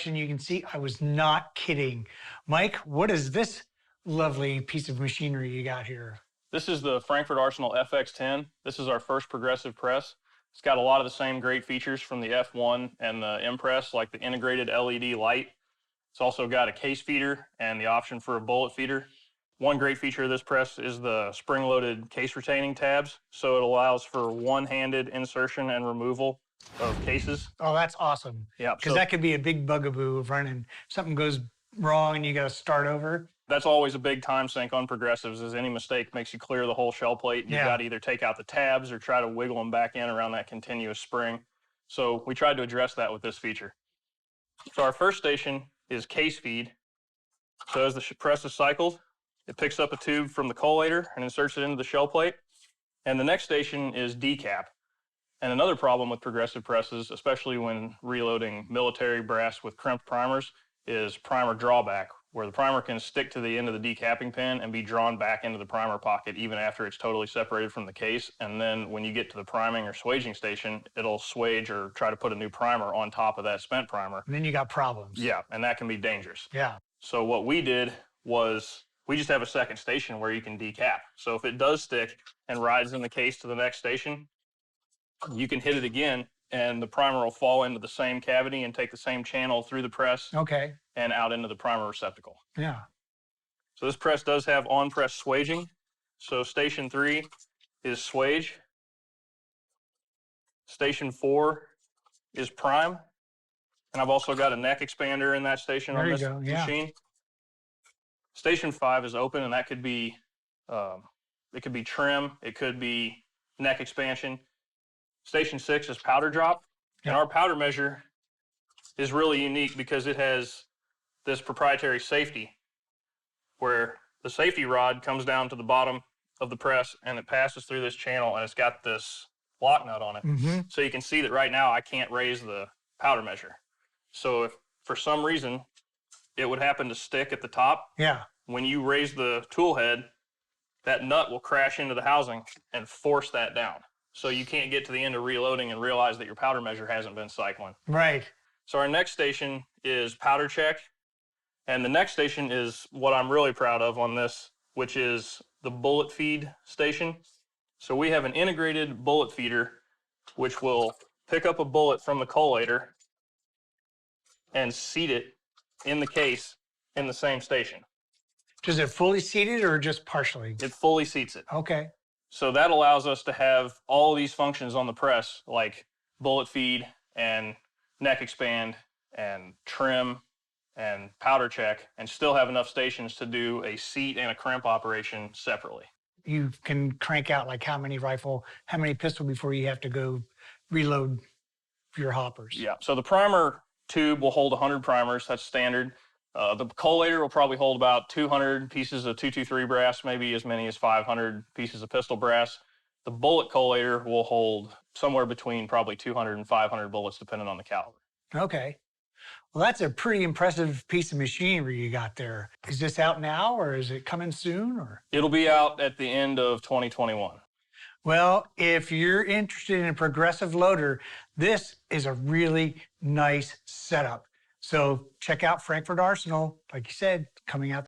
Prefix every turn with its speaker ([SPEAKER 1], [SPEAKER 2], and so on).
[SPEAKER 1] You can see I was not kidding. Mike, what is this lovely piece of machinery you got here?
[SPEAKER 2] This is the Frankford Arsenal FX-10. This is our first progressive press. It's got a lot of the same great features from the F1 and the M-Press, like the integrated LED light. It's also got a case feeder and the option for a bullet feeder. One great feature of this press is the spring-loaded case retaining tabs, so it allows for one-handed insertion and removal of cases.
[SPEAKER 1] Oh, that's awesome.
[SPEAKER 2] Yeah,
[SPEAKER 1] Because that could be a big bugaboo of running. Something goes wrong and you got to start over.
[SPEAKER 2] That's always a big time sink on progressives, is any mistake makes you clear the whole shell plate. You've got to either take out the tabs or try to wiggle them back in around that continuous spring. So we tried to address that with this feature. So our first station is case feed. So as the press is cycled, it picks up a tube from the collator and inserts it into the shell plate. And the next station is decap. And another problem with progressive presses, especially when reloading military brass with crimped primers, is primer drawback, where the primer can stick to the end of the decapping pin and be drawn back into the primer pocket even after it's totally separated from the case. And then when you get to the priming or swaging station, it'll swage or try to put a new primer on top of that spent primer.
[SPEAKER 1] And then you got problems.
[SPEAKER 2] Yeah, and that can be dangerous.
[SPEAKER 1] Yeah.
[SPEAKER 2] So what we did was we just have a second station where you can decap. So if it does stick and rides in the case to the next station, you can hit it again and the primer will fall into the same cavity and take the same channel through the press and out into the primer receptacle.
[SPEAKER 1] Yeah.
[SPEAKER 2] So this press does have on-press swaging. So station 3 is swage. Station 4 is prime. And I've also got a neck expander in that station on this machine. Station 5 is open, and that could be, it could be trim, it could be neck expansion. Station 6 is powder drop, and our powder measure is really unique because it has this proprietary safety where the safety rod comes down to the bottom of the press and it passes through this channel and it's got this lock nut on it. So you can see that right now I can't raise the powder measure. So if for some reason it would happen to stick at the top, when you raise the tool head, that nut will crash into the housing and force that down. So you can't get to the end of reloading and realize that your powder measure hasn't been cycling.
[SPEAKER 1] Right.
[SPEAKER 2] So our next station is powder check. And the next station is what I'm really proud of on this, which is the bullet feed station. So we have an integrated bullet feeder, which will pick up a bullet from the collator and seat it in the case in the same station.
[SPEAKER 1] Is it fully seated or just partially?
[SPEAKER 2] It fully seats it.
[SPEAKER 1] Okay.
[SPEAKER 2] So that allows us to have all these functions on the press, like bullet feed and neck expand and trim and powder check, and still have enough stations to do a seat and a crimp operation separately.
[SPEAKER 1] You can crank out like how many pistol before you have to go reload your hoppers.
[SPEAKER 2] Yeah, so the primer tube will hold 100 primers, that's standard. The collator will probably hold about 200 pieces of 223 brass, maybe as many as 500 pieces of pistol brass. The bullet collator will hold somewhere between probably 200 and 500 bullets, depending on the caliber.
[SPEAKER 1] Okay. Well, that's a pretty impressive piece of machinery you got there. Is this out now or is it coming soon? Or
[SPEAKER 2] it'll be out at the end of 2021.
[SPEAKER 1] Well, if you're interested in a progressive loader, this is a really nice setup. So check out Frankford Arsenal, like you said, coming out